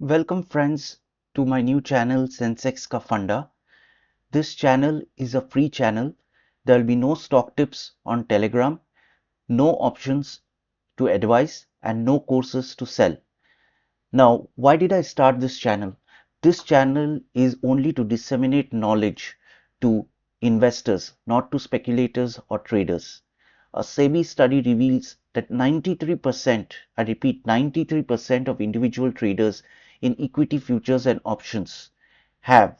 Welcome friends to my new channel SensexKaFunda. This channel is a free channel. There will be no stock tips on Telegram, no options to advise and no courses to sell. Now, why did I start this channel? This channel is only to disseminate knowledge to investors, not to speculators or traders. A SEBI study reveals that 93%, I repeat, 93% of individual traders in equity futures and options have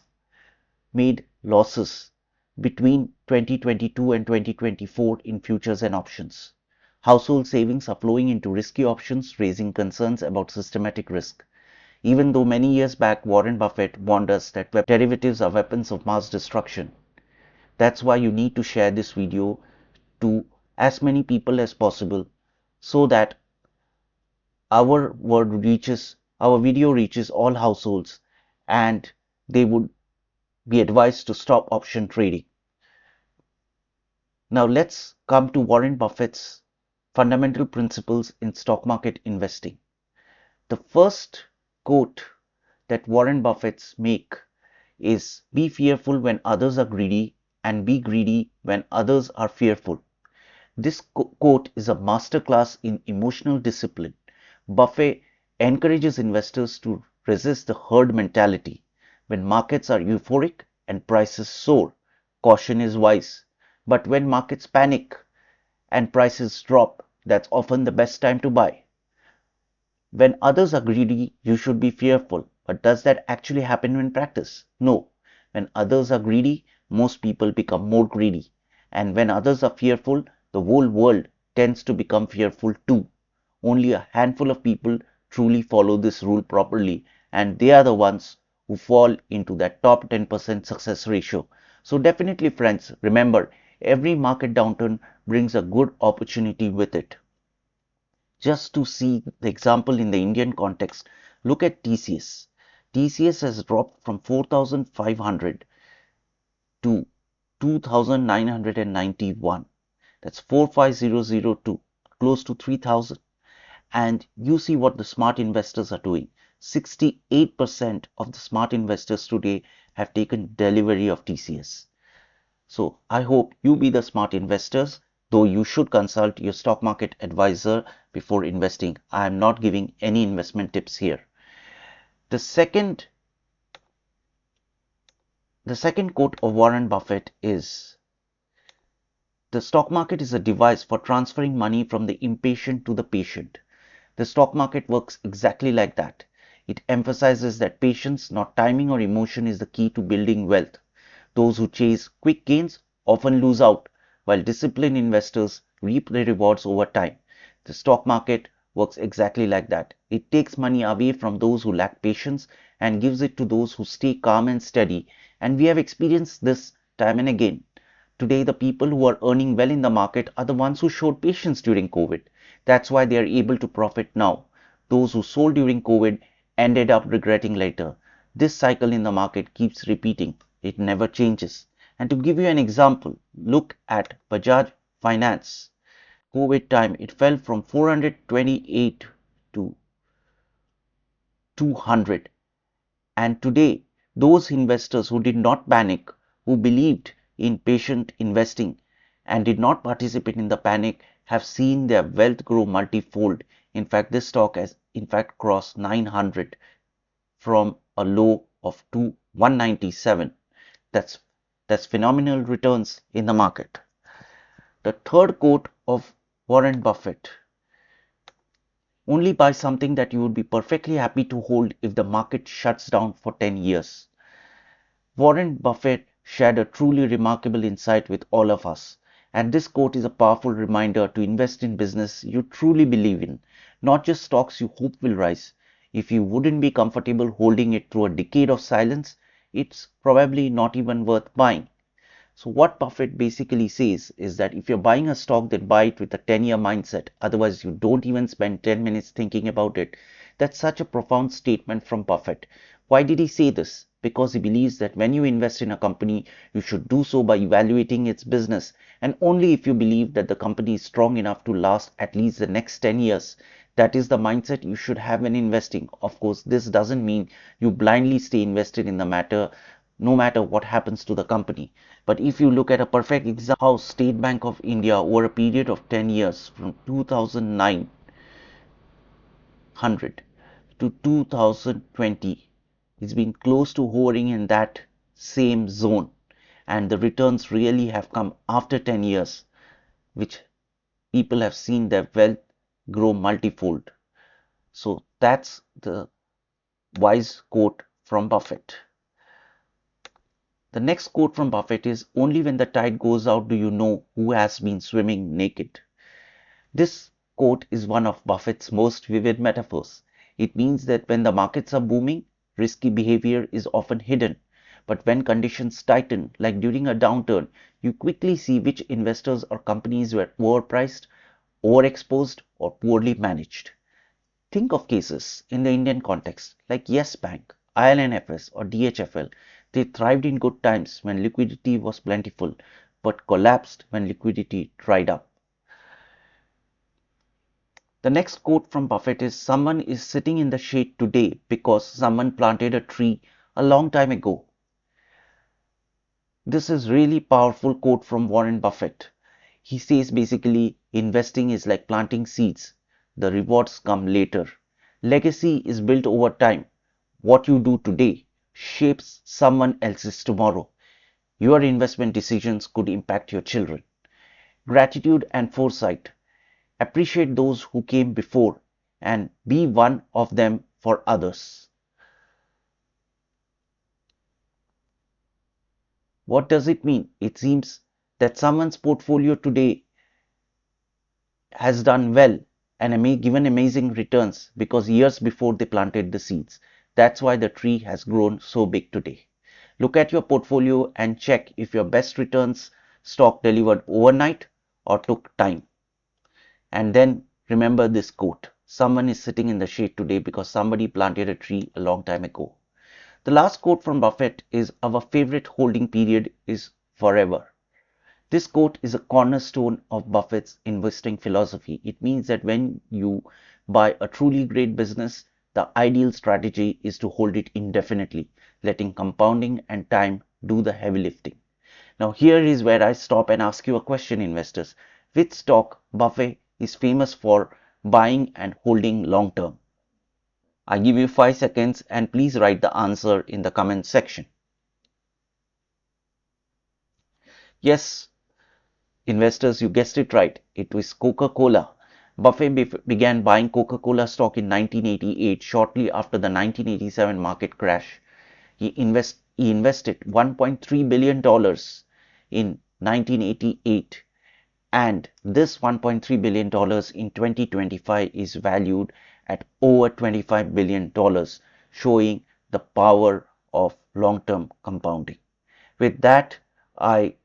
made losses between 2022 and 2024 in futures and options. Household savings are flowing into risky options, raising concerns about systematic risk. Even though many years back Warren Buffett warned us that derivatives are weapons of mass destruction. That's why you need to share this video to as many people as possible so that our video reaches all households and they would be advised to stop option trading. Now let's come to Warren Buffett's fundamental principles in stock market investing. The first quote that Warren Buffett's make is be fearful when others are greedy and be greedy when others are fearful. This quote is a masterclass in emotional discipline. Buffett encourages investors to resist the herd mentality. When markets are euphoric and prices soar, caution is wise. But when markets panic and prices drop, that's often the best time to buy. When others are greedy, you should be fearful. But does that actually happen in practice? No. When others are greedy, most people become more greedy. And when others are fearful, the whole world tends to become fearful too. Only a handful of people truly follow this rule properly, and they are the ones who fall into that top 10% success ratio. So definitely friends, remember, every market downturn brings a good opportunity with it. Just to see the example in the Indian context, look at TCS. TCS has dropped from 4,500 to 2,991. That's 45002, close to 3,000. And you see what the smart investors are doing. 68% of the smart investors today have taken delivery of TCS. So I hope you be the smart investors, though you should consult your stock market advisor before investing. I am not giving any investment tips here. The second quote of Warren Buffett is, the stock market is a device for transferring money from the impatient to the patient. The stock market works exactly like that. It emphasizes that patience, not timing or emotion, is the key to building wealth. Those who chase quick gains often lose out, while disciplined investors reap the rewards over time. The stock market works exactly like that. It takes money away from those who lack patience and gives it to those who stay calm and steady. And we have experienced this time and again. Today, the people who are earning well in the market are the ones who showed patience during COVID. That's why they are able to profit now. Those who sold during COVID ended up regretting later. This cycle in the market keeps repeating. It never changes. And to give you an example, look at Bajaj Finance. COVID time, it fell from 428 to 200. And today, those investors who did not panic, who believed in patient investing and did not participate in the panic, have seen their wealth grow multifold. In fact, this stock has in fact crossed 900 from a low of 197. That's phenomenal returns in the market. The third quote of Warren Buffett: only buy something that you would be perfectly happy to hold if the market shuts down for 10 years. Warren Buffett shared a truly remarkable insight with all of us. And this quote is a powerful reminder to invest in business you truly believe in, not just stocks you hope will rise. If you wouldn't be comfortable holding it through a decade of silence, it's probably not even worth buying. So what Buffett basically says is that if you're buying a stock, then buy it with a 10-year mindset. Otherwise, you don't even spend 10 minutes thinking about it. That's such a profound statement from Buffett. Why did he say this? Because he believes that when you invest in a company, you should do so by evaluating its business, and only if you believe that the company is strong enough to last at least the next 10 years. That is the mindset you should have when investing. Of course, this doesn't mean you blindly stay invested in the matter no matter what happens to the company. But if you look at a perfect example how State Bank of India over a period of 10 years from 2009 to 2020 it's been close to hovering in that same zone, and the returns really have come after 10 years, which people have seen their wealth grow multifold. So that's the wise quote from Buffett. The next quote from Buffett is, "Only when the tide goes out do you know who has been swimming naked." This quote is one of Buffett's most vivid metaphors. It means that when the markets are booming, risky behavior is often hidden. But when conditions tighten, like during a downturn, you quickly see which investors or companies were overpriced, overexposed, or poorly managed. Think of cases in the Indian context like Yes Bank, ILNFS, or DHFL. They thrived in good times when liquidity was plentiful, but collapsed when liquidity dried up. The next quote from Buffett is, "Someone is sitting in the shade today because someone planted a tree a long time ago." This is really powerful quote from Warren Buffett. He says basically investing is like planting seeds. The rewards come later. Legacy is built over time. What you do today shapes someone else's tomorrow. Your investment decisions could impact your children. Gratitude and foresight. Appreciate those who came before and be one of them for others. What does it mean? It seems that someone's portfolio today has done well and given amazing returns because years before they planted the seeds. That's why the tree has grown so big today. Look at your portfolio and check if your best returns stock delivered overnight or took time. And then remember this quote, "Someone is sitting in the shade today because somebody planted a tree a long time ago." The last quote from Buffett is, "Our favorite holding period is forever." This quote is a cornerstone of Buffett's investing philosophy. It means that when you buy a truly great business, the ideal strategy is to hold it indefinitely, letting compounding and time do the heavy lifting. Now here is where I stop and ask you a question, investors. Which stock Buffett is famous for buying and holding long term? I give you 5 seconds and please write the answer in the comment section. Yes, investors, you guessed it right. It was Coca-Cola. Buffett began buying Coca-Cola stock in 1988, shortly after the 1987 market crash. He invested $1.3 billion in 1988, and this $1.3 billion in 2025 is valued at over $25 billion, showing the power of long-term compounding. With that, I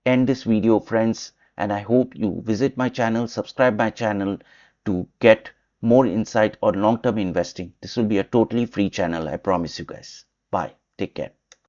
end this video, friends, and I hope you visit my channel, subscribe my channel to get more insight on long-term investing. This will be a totally free channel, I promise you guys. Bye. Take care.